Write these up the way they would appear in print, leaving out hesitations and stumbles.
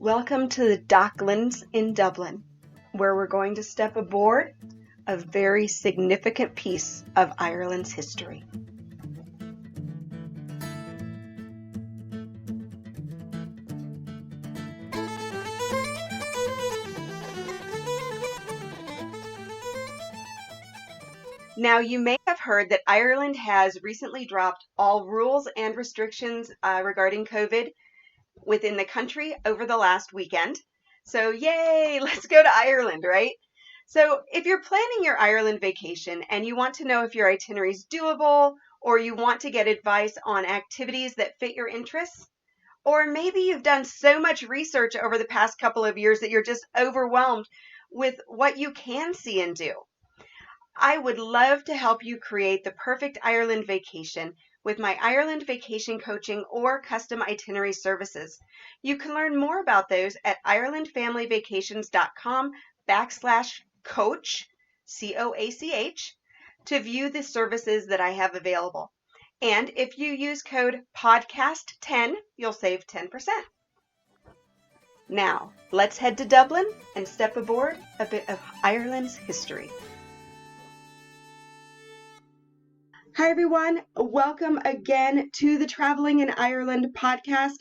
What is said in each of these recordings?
Welcome to the Docklands in Dublin, where we're going to step aboard a very significant piece of Ireland's history. Now, you may have heard that Ireland has recently dropped all rules and restrictions regarding COVID within the country over the last weekend. So yay, let's go to Ireland, right? So if you're planning your Ireland vacation and you want to know if your itinerary is doable, or you want to get advice on activities that fit your interests, or maybe you've done so much research over the past couple of years that you're just overwhelmed with what you can see and do, I would love to help you create the perfect Ireland vacation with my Ireland vacation coaching or custom itinerary services. You can learn more about those at irelandfamilyvacations.com/coach, COACH, to view the services that I have available. And if you use code PODCAST10, you'll save 10%. Now, let's head to Dublin and step aboard a bit of Ireland's history. Hi, everyone. Welcome again to the Traveling in Ireland podcast.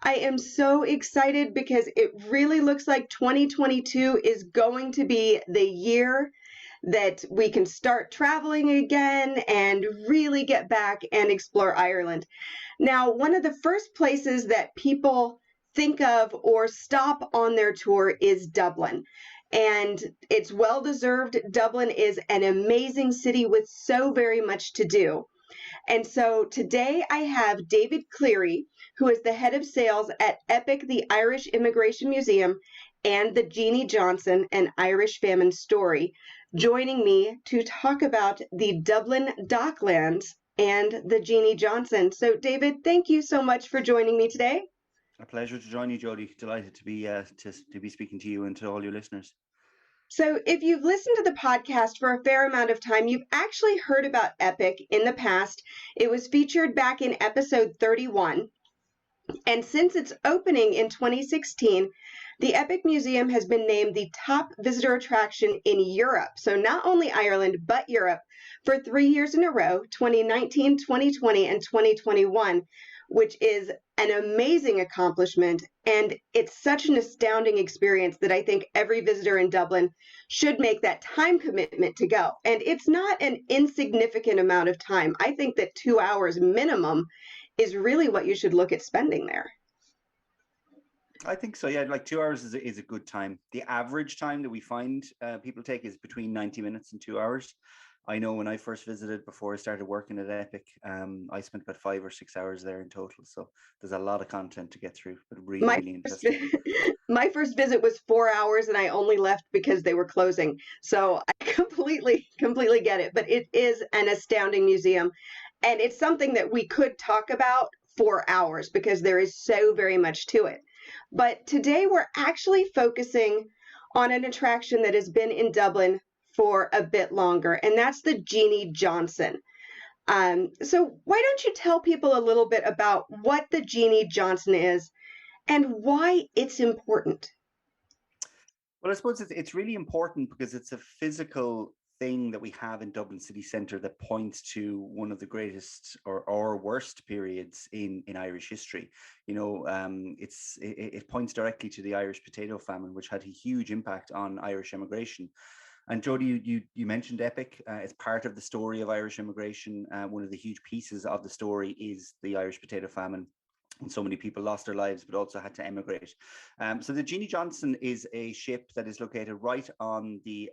I am so excited because it really looks like 2022 is going to be the year that we can start traveling again and really get back and explore Ireland. Now, one of the first places that people think of or stop on their tour is Dublin. And it's well-deserved. Dublin is an amazing city with so very much to do. And so today I have David Cleary, who is the head of sales at EPIC, the Irish Immigration Museum, and the Jeanie Johnston, an Irish Famine Story, joining me to talk about the Dublin Docklands and the Jeanie Johnston. So David, thank you so much for joining me today. A pleasure to join you, Jodie. Delighted to be speaking to you and to all your listeners. So if you've listened to the podcast for a fair amount of time, you've actually heard about EPIC in the past. It was featured back in episode 31. And since its opening in 2016, the EPIC Museum has been named the top visitor attraction in Europe. So not only Ireland, but Europe for 3 years in a row, 2019, 2020, and 2021, which is an amazing accomplishment. And it's such an astounding experience that I think every visitor in Dublin should make that time commitment to go. And it's not an insignificant amount of time. I think that 2 hours minimum is really what you should look at spending there. I think so, yeah. Like 2 hours is a good time. The average time that we find people take is between 90 minutes and 2 hours. I know when I first visited before I started working at EPIC, I spent about 5 or 6 hours there in total. So there's a lot of content to get through, but really interesting. My first visit was 4 hours and I only left because they were closing. So I completely get it. But it is an astounding museum. And it's something that we could talk about for hours because there is so very much to it. But today we're actually focusing on an attraction that has been in Dublin for a bit longer, and that's the Jeanie Johnston. So why don't you tell people a little bit about what the Jeanie Johnston is and why it's important? Well, I suppose it's really important because it's a physical thing that we have in Dublin city centre that points to one of the greatest or worst periods in Irish history. You know, it points directly to the Irish potato famine, which had a huge impact on Irish immigration. And Jodie, you mentioned EPIC. It's part of the story of Irish immigration. One of the huge pieces of the story is the Irish potato famine. And so many people lost their lives, but also had to emigrate. So the Jeanie Johnston is a ship that is located right on the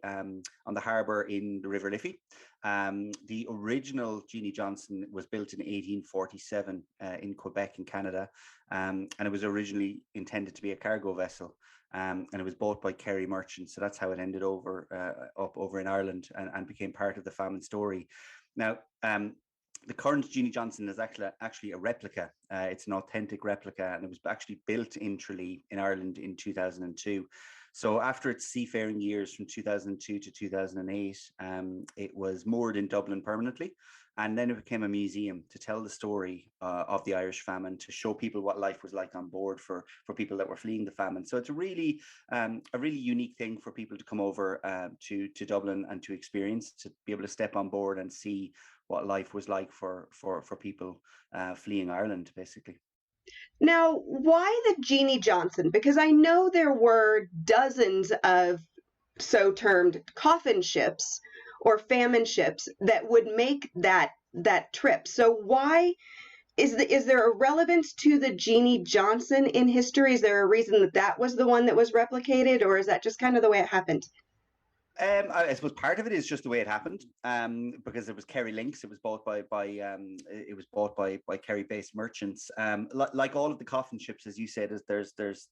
harbour in the River Liffey. The original Jeanie Johnston was built in 1847 in Quebec in Canada, and it was originally intended to be a cargo vessel. And it was bought by Kerry merchants, so that's how it ended up over in Ireland and became part of the famine story. Now, the current Jeanie Johnston is actually a replica. It's an authentic replica, and it was actually built in Tralee in Ireland in 2002. So after its seafaring years from 2002 to 2008, it was moored in Dublin permanently. And then it became a museum to tell the story of the Irish famine, to show people what life was like on board for people that were fleeing the famine. So it's a really unique thing for people to come over to Dublin and to experience, to be able to step on board and see what life was like for people fleeing Ireland, basically. Now, why the Jeanie Johnston? Because I know there were dozens of so-termed coffin ships or famine ships that would make that trip. So why is there a relevance to the Jeanie Johnston in history? Is there a reason that that was the one that was replicated, or is that just kind of the way it happened? I suppose part of it is just the way it happened, because it was Kerry Links. It was bought by Kerry-based merchants. Like all of the coffin ships, as you said, there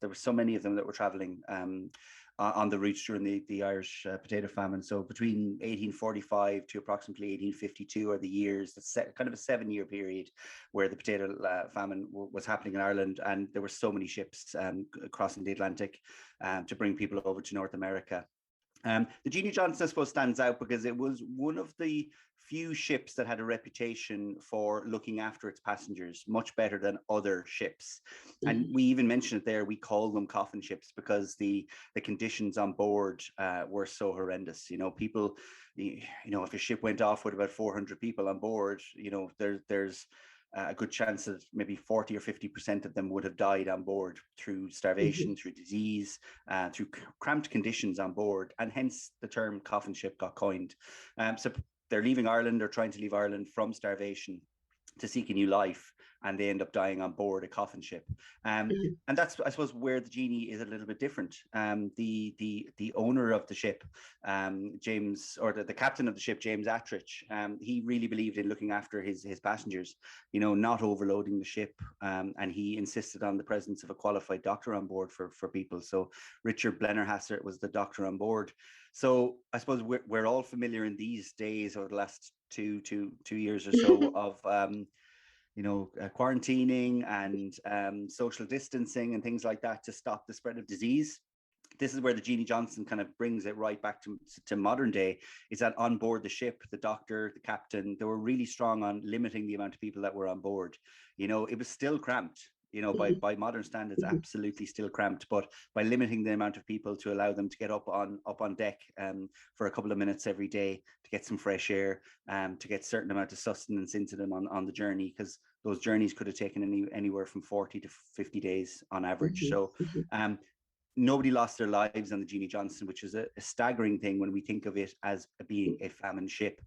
were so many of them that were traveling on the routes during the Irish potato famine. So between 1845 to approximately 1852 are the years. That's kind of a 7-year period where the potato famine was happening in Ireland, and there were so many ships crossing the Atlantic to bring people over to North America. The Jeanie Johnston, I suppose, stands out because it was one of the few ships that had a reputation for looking after its passengers much better than other ships. And we even mentioned it there, we call them coffin ships because the conditions on board were so horrendous. People, if a ship went off with about 400 people on board, there's a good chance that maybe 40 or 50% of them would have died on board through starvation, through disease, through cramped conditions on board, and hence the term coffin ship got coined. So they're leaving Ireland, or trying to leave Ireland from starvation to seek a new life, and they end up dying on board a coffin ship. And that's, I suppose, where the Jeanie is a little bit different. The owner of the ship, James, or the captain of the ship, James Attridge, he really believed in looking after his passengers, not overloading the ship, and he insisted on the presence of a qualified doctor on board for people. So Richard Blennerhassett was the doctor on board. So I suppose we're all familiar in these days, over the last two years or so, of quarantining and social distancing and things like that to stop the spread of disease. This is where the Jeanie Johnston kind of brings it right back to modern day, is that on board the ship, the doctor, the captain, they were really strong on limiting the amount of people that were on board. It was still cramped. By modern standards, absolutely still cramped, but by limiting the amount of people to allow them to get up on deck for a couple of minutes every day to get some fresh air, to get certain amount of sustenance into them on the journey, because those journeys could have taken anywhere from 40 to 50 days on average. So nobody lost their lives on the Jeanie Johnston, which is a staggering thing when we think of it as being a famine ship.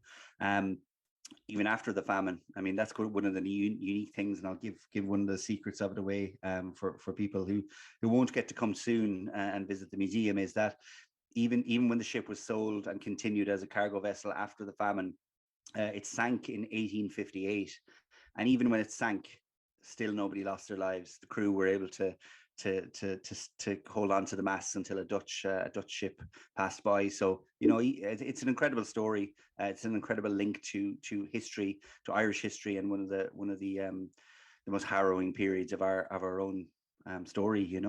Even after the famine, I mean, that's one of the unique things, and I'll give one of the secrets of it away for people who won't get to come soon and visit the museum, is that even when the ship was sold and continued as a cargo vessel after the famine, it sank in 1858, and even when it sank, still nobody lost their lives. The crew were able to hold on to the masts until a Dutch ship passed by. So it's an incredible story. It's an incredible link to history, to Irish history, and one of the most harrowing periods of our own story.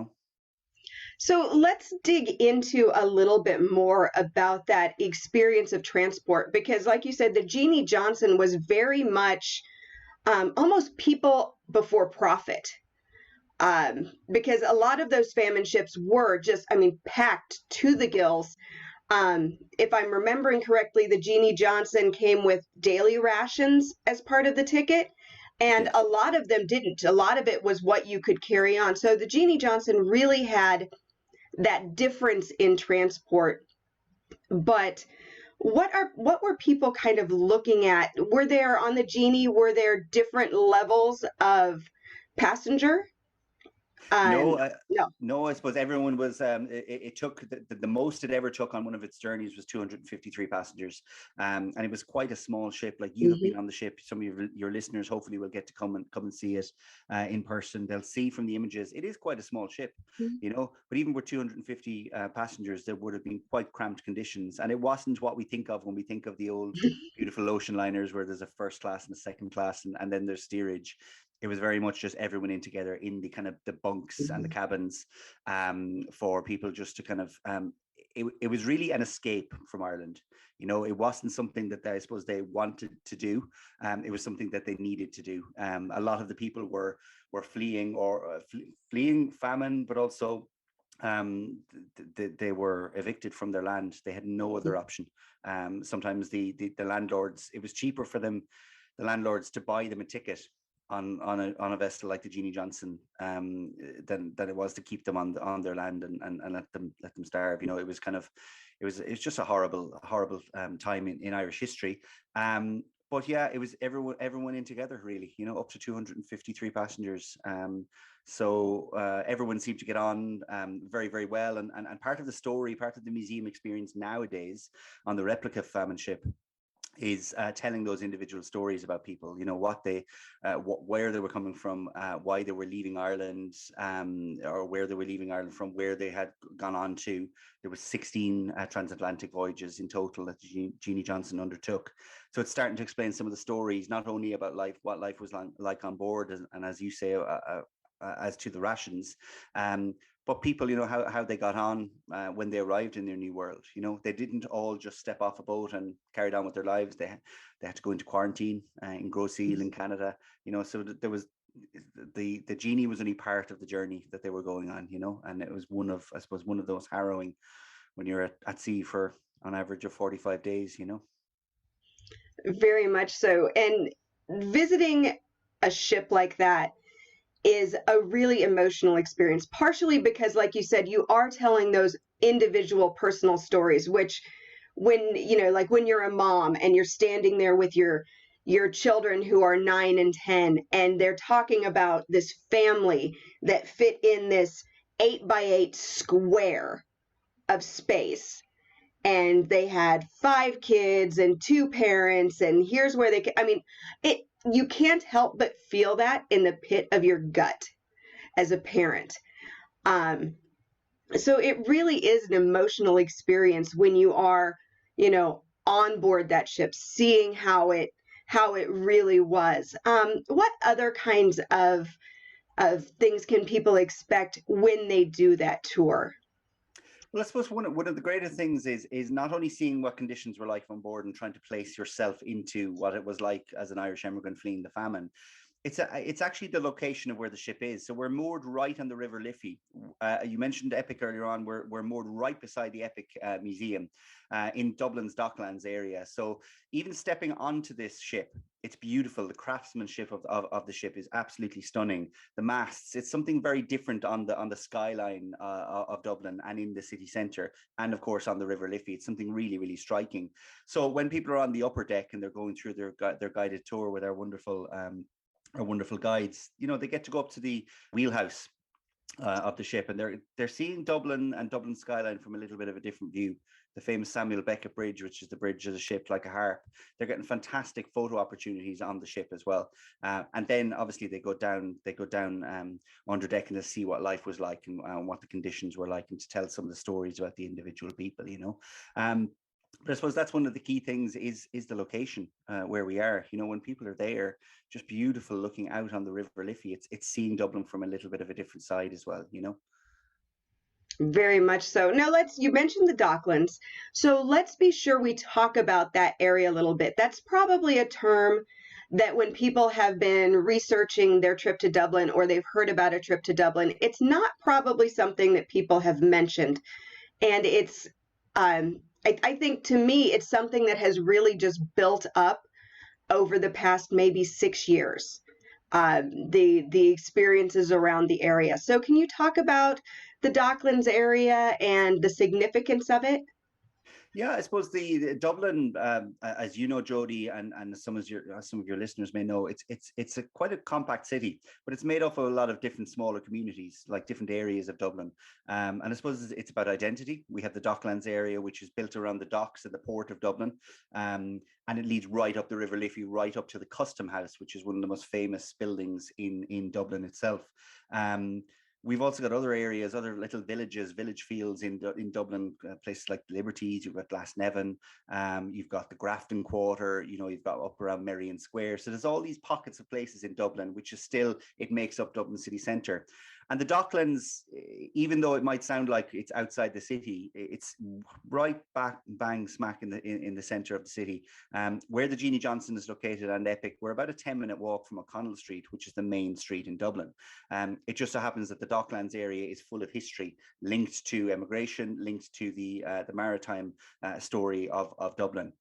So let's dig into a little bit more about that experience of transport, because like you said, the Jeanie Johnston was very much almost people before profit. Because a lot of those famine ships were just, packed to the gills. If I'm remembering correctly, the Jeanie Johnston came with daily rations as part of the ticket, and a lot of them didn't. A lot of it was what you could carry on. So the Jeanie Johnston really had that difference in transport. But what were people kind of looking at? Were there on the Jeanie, were there different levels of passenger? No, No. no. I suppose everyone was. It took the most it ever took on one of its journeys was 253 passengers, and it was quite a small ship. Like, you have been on the ship. Some of your listeners hopefully will get to come and see it in person. They'll see from the images. It is quite a small ship, But even with 250 passengers, there would have been quite cramped conditions, and it wasn't what we think of when we think of the old beautiful ocean liners, where there's a first class and a second class, and then there's steerage. It was very much just everyone in together in the kind of the bunks and the cabins, for people just to kind of it was really an escape from Ireland. It wasn't something that I suppose they wanted to do. It was something that they needed to do. A lot of the people were fleeing or fleeing famine, but also they were evicted from their land. They had no other option. Sometimes the landlords, it was cheaper for them, the landlords, to buy them a ticket on a vessel like the Jeanie Johnston than it was to keep them on their land and let them starve. It was kind of it's just a horrible time in Irish history. But yeah, it was everyone in together, really, up to 253 passengers. So everyone seemed to get on very, very well. And part of the story, part of the museum experience nowadays on the replica famine ship is telling those individual stories about people, where they were coming from, why they were leaving Ireland, or where they were leaving Ireland from, where they had gone on to. There was 16 transatlantic voyages in total that Jeanie Johnston undertook. So it's starting to explain some of the stories, not only about life, what life was like on board, and as you say, as to the rations, but people, how they got on when they arrived in their new world. They didn't all just step off a boat and carried on with their lives. They had to go into quarantine in Gros Isle in Canada. So there was the Jeanie was only part of the journey that they were going on. And it was one of those harrowing, when you're at sea for on average of 45 days. Very much so. And visiting a ship like that is a really emotional experience, partially because, like you said, you are telling those individual personal stories, which when, like when you're a mom and you're standing there with your children who are 9 and 10, and they're talking about this family that fit in this 8x8 square of space, and they had 5 kids and 2 parents, and here's where you can't help but feel that in the pit of your gut as a parent. So it really is an emotional experience when you are, on board that ship, seeing how it really was. What other kinds of things can people expect when they do that tour? Well, I suppose one of the greater things is not only seeing what conditions were like on board and trying to place yourself into what it was like as an Irish emigrant fleeing the famine. It's actually the location of where the ship is. So we're moored right on the River Liffey. You mentioned Epic earlier on. We're moored right beside the Epic Museum in Dublin's Docklands area. So even stepping onto this ship, it's beautiful. The craftsmanship of the ship is absolutely stunning. The masts, it's something very different on the skyline of Dublin and in the city centre, and of course on the River Liffey. It's something really, really striking. So when people are on the upper deck and they're going through their guided tour with our wonderful guides, they get to go up to the wheelhouse of the ship, and they're seeing Dublin and Dublin skyline from a little bit of a different view. The famous Samuel Beckett Bridge, which is the bridge of the ship like a harp. They're getting fantastic photo opportunities on the ship as well. And then obviously they go down under deck and to see what life was like and what the conditions were like, and to tell some of the stories about the individual people. But I suppose that's one of the key things is the location where we are. When people are there, just beautiful looking out on the River Liffey. It's seeing Dublin from a little bit of a different side as well. Very much so. Now you mentioned the Docklands. So let's be sure we talk about that area a little bit. That's probably a term that when people have been researching their trip to Dublin, or they've heard about a trip to Dublin, it's not probably something that people have mentioned. And it's, I think, to me, it's something that has really just built up over the past maybe 6 years. The experiences around the area. So can you talk about the Docklands area and the significance of it? Yeah, I suppose the Dublin, as you know, Jody, and some of your listeners may know, it's quite a compact city, but it's made up of a lot of different smaller communities, like different areas of Dublin. And I suppose it's about identity. We have the Docklands area, which is built around the docks and the port of Dublin, and it leads right up the River Liffey, right up to the Custom House, which is one of the most famous buildings in Dublin itself. We've also got other areas, other little villages, village fields in Dublin, places like Liberties. You've got Glasnevin, you've got the Grafton Quarter, you've got up around Merrion Square. So there's all these pockets of places in Dublin, which is still, it makes up Dublin city centre. And the Docklands, even though it might sound like it's outside the city, it's right back bang smack in the centre of the city. Where the Jeanie Johnston is located and Epic, we're about a 10-minute walk from O'Connell Street, which is the main street in Dublin. It just so happens that the Docklands area is full of history linked to emigration, linked to the maritime story of Dublin.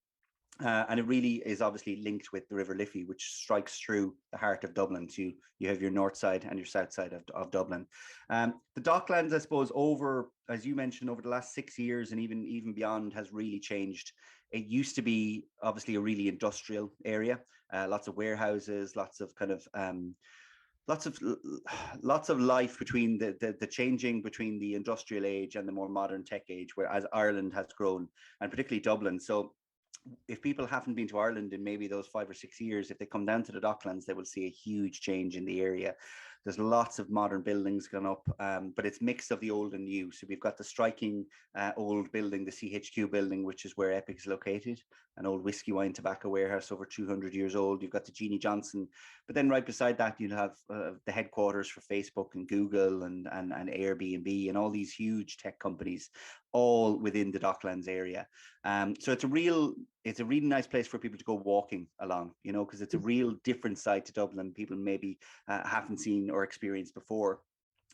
And it really is obviously linked with the River Liffey, which strikes through the heart of Dublin. So you have your north side and your south side of Dublin. The Docklands, I suppose, as you mentioned, over the last 6 years and even beyond, has really changed. It used to be obviously a really industrial area, lots of warehouses, lots of kind of lots of life between the changing between the industrial age and the more modern tech age, where as Ireland has grown, and particularly Dublin. So if people haven't been to Ireland in maybe those 5 or 6 years, if they come down to the Docklands, they will see a huge change in the area. There's lots of modern buildings gone up, but it's mixed of the old and new. So we've got the striking old building, the CHQ building, which is where Epic is located, an old whiskey, wine, tobacco warehouse over 200 years old. You've got the Jeanie Johnston, but then right beside that, you'll have the headquarters for Facebook and Google and Airbnb and all these huge tech companies, all within the Docklands area. So it's a really nice place for people to go walking along, because it's a real different side to Dublin people maybe haven't seen or experienced before.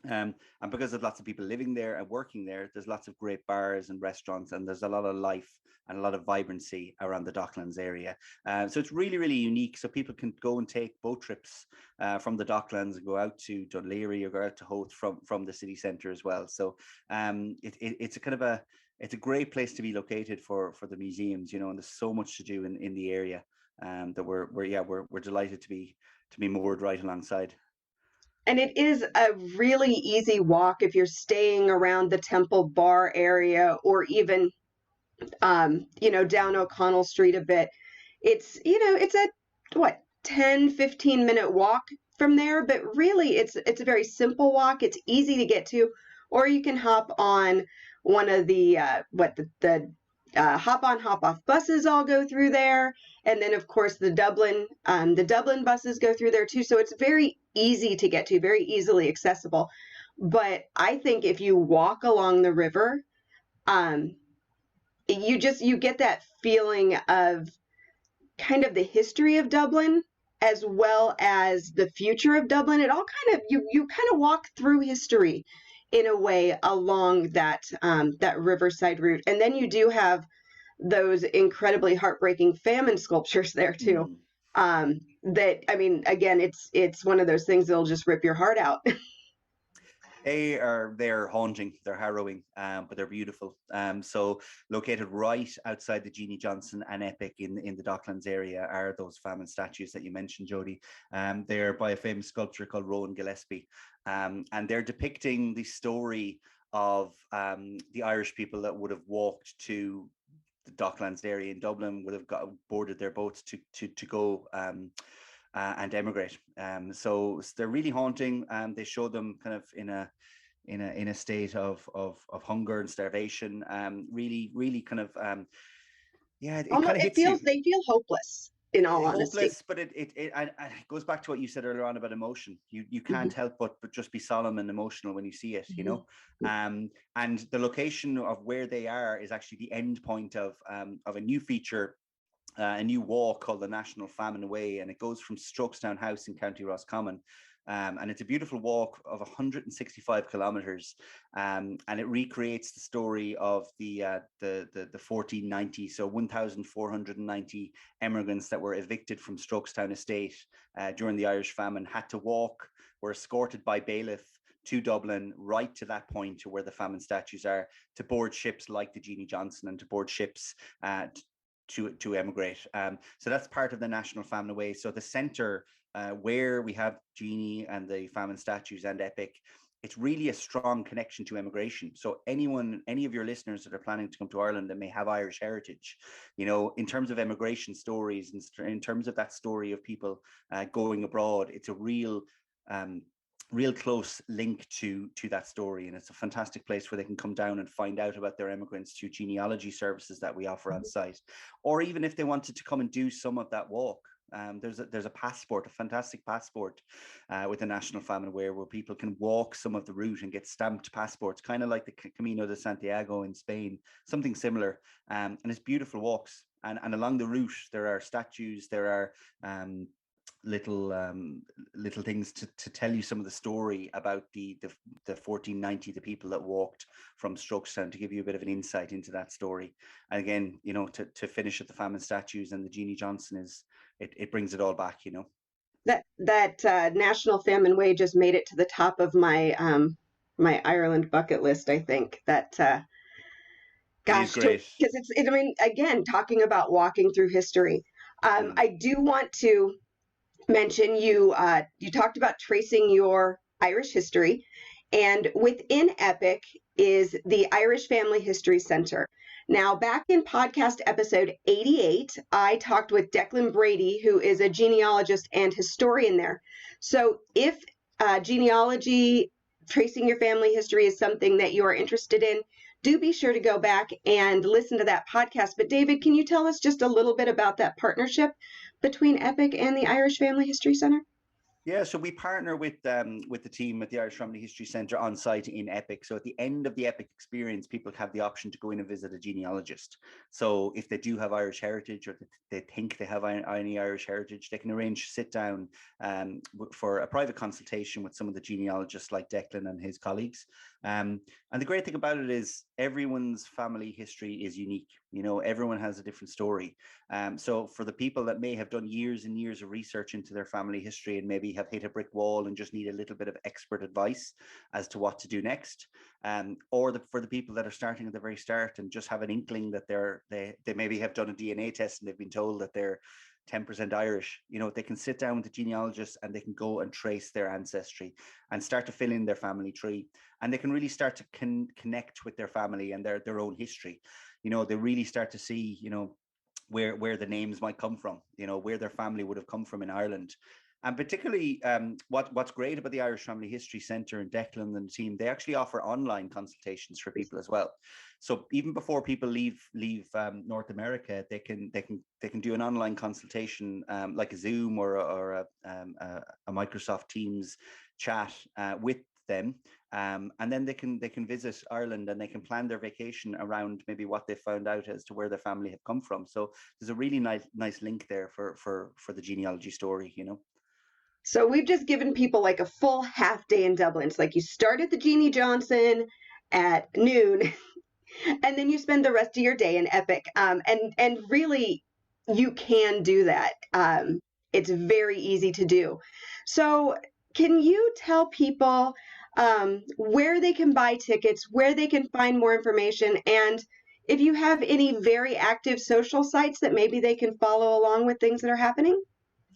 And because of lots of people living there and working there, there's lots of great bars and restaurants, and there's a lot of life and a lot of vibrancy around the Docklands area. So it's really, really unique. So people can go and take boat trips from the Docklands and go out to Cleary or go out to Howth from the city centre as well. So it's a kind of it's a great place to be located for the museums, and there's so much to do in the area that we're delighted to be moored right alongside. And it is a really easy walk if you're staying around the Temple Bar area, or even, down O'Connell Street a bit. It's a, 10-15 minute walk from there, but really it's a very simple walk. It's easy to get to, or you can hop on one of the hop on hop off buses all go through there, and then of course the Dublin buses go through there too. So it's very easy to get to, very easily accessible. But I think if you walk along the river, you get that feeling of kind of the history of Dublin as well as the future of Dublin. It all kind of you kind of walk through history in a way along that riverside route. And then you do have those incredibly heartbreaking famine sculptures there too. That, I mean, again, it's one of those things that'll just rip your heart out. They're haunting, they're harrowing, but they're beautiful. So located right outside the Jeanie Johnston and Epic in the Docklands area are those famine statues that you mentioned, Jody. They're by a famous sculptor called Rowan Gillespie, and they're depicting the story of the Irish people that would have walked to the Docklands area in Dublin, would have boarded their boats to go and emigrate. So they're really haunting. They show them kind of in a state of hunger and starvation. Really, really kind of it kind of hits you. They feel hopeless, in all honesty. Hopeless, but it goes back to what you said earlier on about emotion. You can't help but just be solemn and emotional when you see it, And the location of where they are is actually the end point of a new feature, a new walk called the National Famine Way, and it goes from Strokestown House in County Roscommon. And it's a beautiful walk of 165 kilometers, and it recreates the story of the 1490, so 1,490 emigrants that were evicted from Strokestown Estate during the Irish famine, had to walk, were escorted by bailiff to Dublin, right to that point to where the famine statues are, to board ships like the Jeanie Johnston and to board ships to emigrate. So that's part of the National Famine Way. So the centre where we have Jeanie and the famine statues and Epic, it's really a strong connection to emigration. So any of your listeners that are planning to come to Ireland that may have Irish heritage, in terms of emigration stories and in terms of that story of people going abroad, it's a real close link to that story, and it's a fantastic place where they can come down and find out about their immigrants through genealogy services that we offer on site, or even if they wanted to come and do some of that walk, There's a passport, a fantastic passport with the National Famine where people can walk some of the route and get stamped passports, kind of like the Camino de Santiago in Spain, something similar. And it's beautiful walks. And along the route, there are statues, there are little things to tell you some of the story about the 1490, the people that walked from Strokestown, to give you a bit of an insight into that story. And again, to finish at the famine statues and the Jeanie Johnston it brings it all back. That National Famine Way just made it to the top of my my Ireland bucket list. I think that gosh, because I mean, again, talking about walking through history, I do want to mention you talked about tracing your Irish history, and within EPIC is the Irish Family History Center. Now, back in podcast episode 88, I talked with Declan Brady, who is a genealogist and historian there. So if genealogy, tracing your family history is something that you are interested in, do be sure to go back and listen to that podcast. But David, can you tell us just a little bit about that partnership between EPIC and the Irish Family History Center? Yeah, so we partner with the team at the Irish Family History Centre on site in EPIC. So at the end of the EPIC experience, people have the option to go in and visit a genealogist. So if they do have Irish heritage, or they think they have any Irish heritage, they can arrange sit down for a private consultation with some of the genealogists like Declan and his colleagues. And the great thing about it is everyone's family history is unique. Everyone has a different story. So for the people that may have done years and years of research into their family history and maybe have hit a brick wall and just need a little bit of expert advice as to what to do next, or for the people that are starting at the very start and just have an inkling that they maybe have done a DNA test and they've been told that they're 10% Irish, they can sit down with the genealogist and they can go and trace their ancestry and start to fill in their family tree. And they can really start to connect with their family and their own history. They really start to see, where the names might come from, where their family would have come from in Ireland. And particularly what's great about the Irish Family History Centre and Declan and the team, they actually offer online consultations for people as well. So even before people leave North America, they can do an online consultation like a Zoom or a Microsoft Teams chat with them, and then they can visit Ireland and they can plan their vacation around maybe what they found out as to where their family have come from. So there's a really nice link there for the genealogy story. So we've just given people like a full half day in Dublin. It's like you start at the Jeanie Johnston at noon, and then you spend the rest of your day in EPIC. And really, you can do that. It's very easy to do. So can you tell people where they can buy tickets, where they can find more information, and if you have any very active social sites that maybe they can follow along with things that are happening?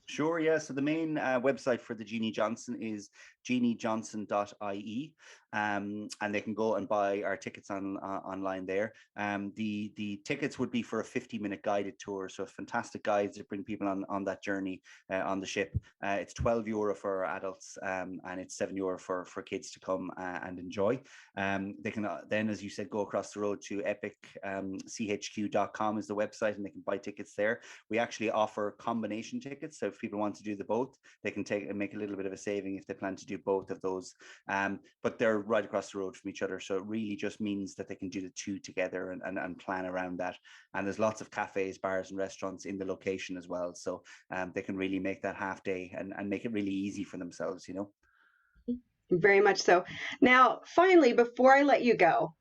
Sure, yeah. So the main website for the Jeanie Johnston is jeaniejohnson.ie, and they can go and buy our tickets online there. The tickets would be for a 50-minute guided tour, so fantastic guides that bring people on that journey on the ship. It's €12 for adults, and it's €7 for kids to come and enjoy. They can then, as you said, go across the road to epicchq.com is the website, and they can buy tickets there. We actually offer combination tickets, so if people want to do the both, they can take and make a little bit of a saving if they plan to do both of those. But they're right across the road from each other, so it really just means that they can do the two together and plan around that. And there's lots of cafes, bars and restaurants in the location as well, so they can really make that half day and make it really easy for themselves. Very much so. Now, finally, before I let you go,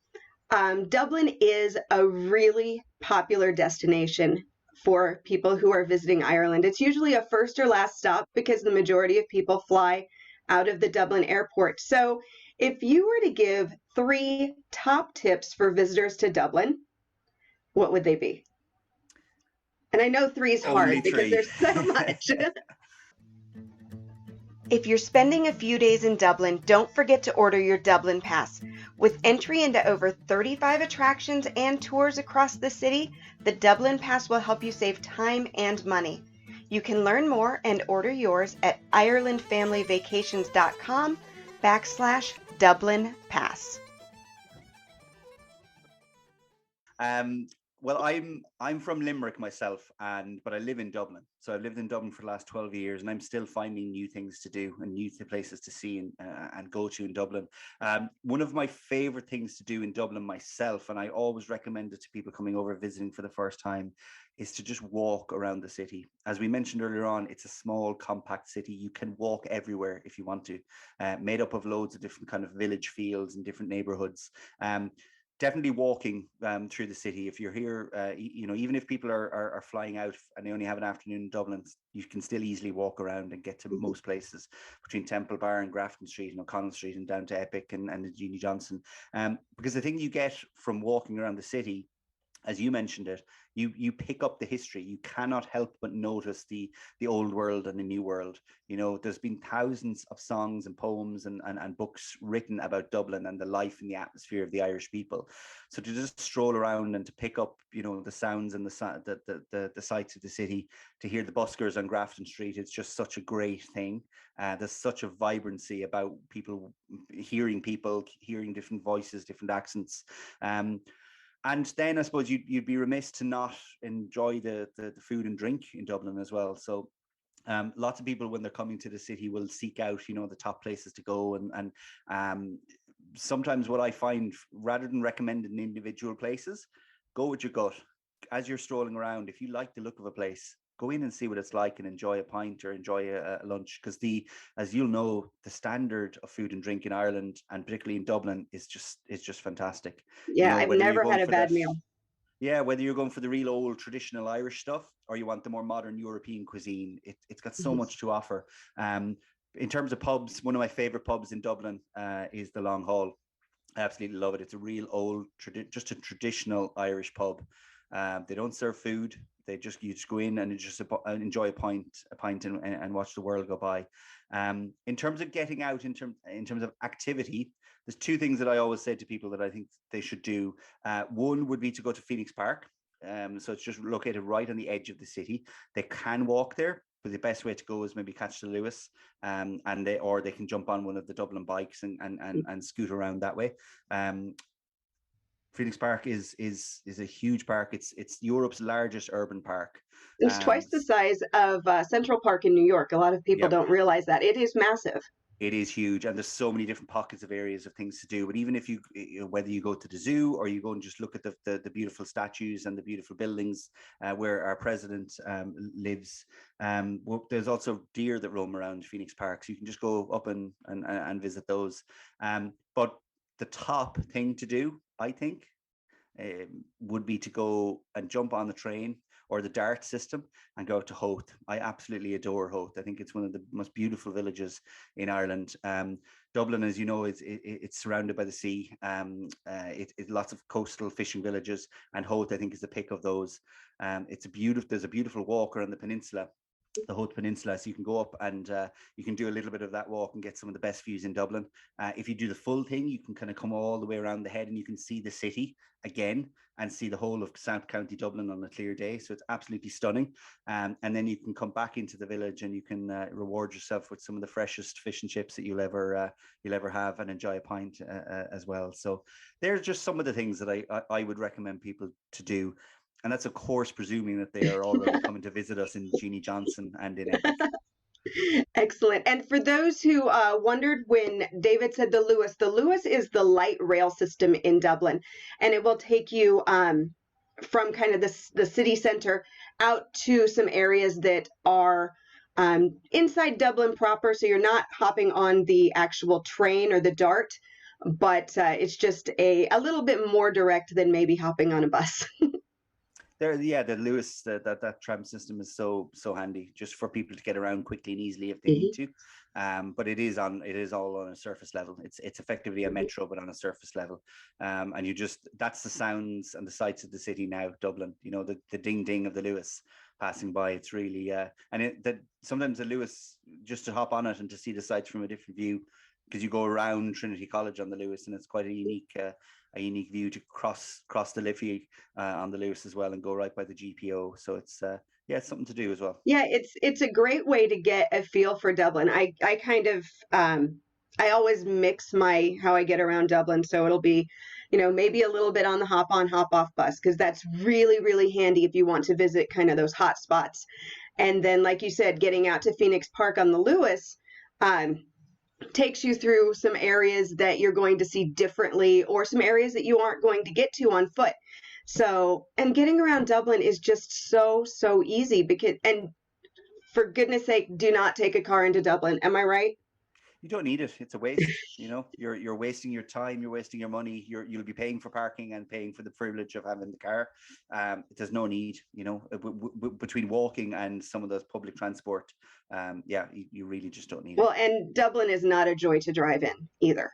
Dublin is a really popular destination for people who are visiting Ireland. It's usually a first or last stop because the majority of people fly out of the Dublin airport. So if you were to give 3 top tips for visitors to Dublin, what would they be? And I know 3 is hard because there's so much. If you're spending a few days in Dublin, don't forget to order your Dublin Pass. With entry into over 35 attractions and tours across the city, the Dublin Pass will help you save time and money. You can learn more and order yours at IrelandFamilyVacations.com/Dublin Pass. Well, I'm from Limerick myself, but I live in Dublin. So I've lived in Dublin for the last 12 years, and I'm still finding new things to do and new places to see and go to in Dublin. One of my favorite things to do in Dublin myself, and I always recommend it to people coming over visiting for the first time, is to just walk around the city. As we mentioned earlier on, it's a small, compact city. You can walk everywhere if you want to, made up of loads of different kind of village fields and different neighborhoods. Definitely walking through the city. If you're here, even if people are flying out and they only have an afternoon in Dublin, you can still easily walk around and get to most places between Temple Bar and Grafton Street and O'Connell Street and down to Epic and Jeanie Johnston. Because the thing you get from walking around the city, as you mentioned it, you pick up the history. You cannot help but notice the old world and the new world. There's been thousands of songs and poems and books written about Dublin and the life and the atmosphere of the Irish people. So to just stroll around and to pick up, the sounds and the sights of the city, to hear the buskers on Grafton Street, it's just such a great thing. There's such a vibrancy about people, hearing different voices, different accents. And then I suppose you'd be remiss to not enjoy the food and drink in Dublin as well. So lots of people, when they're coming to the city, will seek out, the top places to go. And sometimes what I find, rather than recommending individual places, go with your gut. As you're strolling around, if you like the look of a place, go in and see what it's like and enjoy a pint or enjoy a lunch. Because as you'll know, the standard of food and drink in Ireland, and particularly in Dublin, is just fantastic. Yeah, I've Whether you're never going had a for bad that, meal. yeah, whether you're going for the real old traditional Irish stuff or you want the more modern European cuisine, it's got so much to offer. In terms of pubs, one of my favorite pubs in Dublin is the Long Hall. I absolutely love it. It's a real old, just a traditional Irish pub. They don't serve food. You just go in and just enjoy a pint and watch the world go by. In terms of getting out, in terms of activity, there's two things that I always say to people that I think they should do. One would be to go to Phoenix Park. So it's just located right on the edge of the city. They can walk there, but the best way to go is maybe catch the Lewis, or they can jump on one of the Dublin bikes and scoot around that way. Phoenix Park is a huge park. It's Europe's largest urban park. It's twice the size of Central Park in New York. A lot of people Yep. don't realize that. It is massive. It is huge, and there's so many different pockets of areas of things to do. But even if whether you go to the zoo or you go and just look at the beautiful statues and the beautiful buildings where our president lives, there's also deer that roam around Phoenix Park, so you can just go up and visit those. But the top thing to do, I think, would be to go and jump on the train or the DART system and go to Howth. I absolutely adore Howth. I think it's one of the most beautiful villages in Ireland. Dublin, as you know, it's surrounded by the sea. It's lots of coastal fishing villages, and Howth, I think, is the pick of those. There's a beautiful walk around the peninsula, the Howth Peninsula, so you can go up and you can do a little bit of that walk and get some of the best views in Dublin. If you do the full thing, you can kind of come all the way around the head and you can see the city again and see the whole of South County Dublin on a clear day. So it's absolutely stunning. And then you can come back into the village and you can reward yourself with some of the freshest fish and chips that you'll ever have, and enjoy a pint as well. So there's just some of the things that I would recommend people to do. And that's, of course, presuming that they are already coming to visit us in Jeanie Johnston and in Epic. Excellent. And for those who wondered when David said the Lewis is the light rail system in Dublin, and it will take you from kind of the city center out to some areas that are inside Dublin proper. So you're not hopping on the actual train or the DART, but it's just a little bit more direct than maybe hopping on a bus. The Lewis, that tram system is so handy just for people to get around quickly and easily if they need to. But it is all on a surface level. It's effectively a metro, but on a surface level. And that's the sounds and the sights of the city now, Dublin. The ding ding of the Lewis passing by. It's really sometimes the Lewis, just to hop on it and to see the sights from a different view, because you go around Trinity College on the Lewis, and it's quite a unique view to cross the Liffey on the Lewis as well and go right by the GPO. So it's something to do as well. Yeah, it's a great way to get a feel for Dublin. I kind of I always mix how I get around Dublin. So it'll be, maybe a little bit on the hop on, hop off bus, because that's really, really handy if you want to visit kind of those hot spots. And then, like you said, getting out to Phoenix Park on the Lewis takes you through some areas that you're going to see differently, or some areas that you aren't going to get to on foot. So, and getting around Dublin is just so, so easy and for goodness sake, do not take a car into Dublin. Am I right? You don't need it. It's a waste. You're wasting your time. You're wasting your money. You'll be paying for parking and paying for the privilege of having the car. There's no need. Between walking and some of those public transport, you really just don't need it. Well, and Dublin is not a joy to drive in either.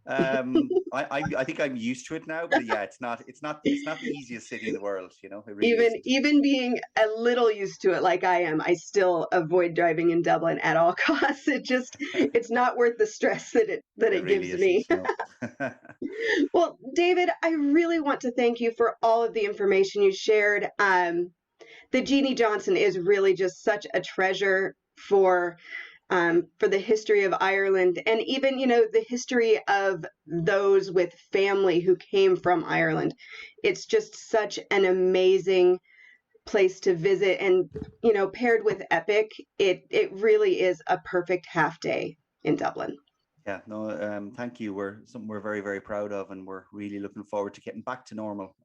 I think I'm used to it now, but yeah, it's not the easiest city in the world. It really isn't. Even being a little used to it like I am, I still avoid driving in Dublin at all costs. It's not worth the stress that it really gives me. No. Well, David, I really want to thank you for all of the information you shared. The Jeanie Johnston is really just such a treasure for the history of Ireland, and even, the history of those with family who came from Ireland. It's just such an amazing place to visit, and, paired with Epic, it really is a perfect half day in Dublin. Yeah, no, thank you. Something we're very, very proud of, and we're really looking forward to getting back to normal,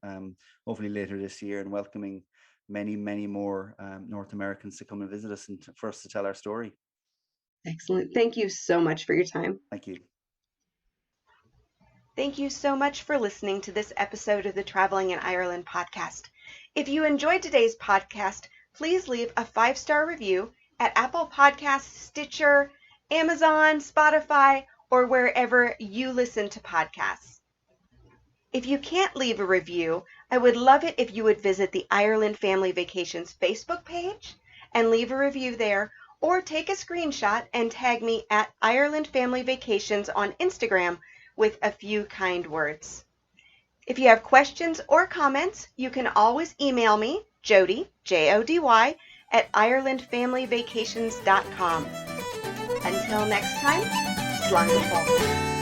hopefully later this year, and welcoming many, many more North Americans to come and visit us and for us to tell our story. Excellent. Thank you so much for your time. Thank you. Thank you so much for listening to this episode of the Traveling in Ireland podcast. If you enjoyed today's podcast, please leave a 5-star review at Apple Podcasts, Stitcher, Amazon, Spotify, or wherever you listen to podcasts. If you can't leave a review, I would love it if you would visit the Ireland Family Vacations Facebook page and leave a review there, or take a screenshot and tag me at Ireland Family Vacations on Instagram with a few kind words. If you have questions or comments, you can always email me, Jody, Jody, at IrelandFamilyVacations.com. Until next time, slán go fóill.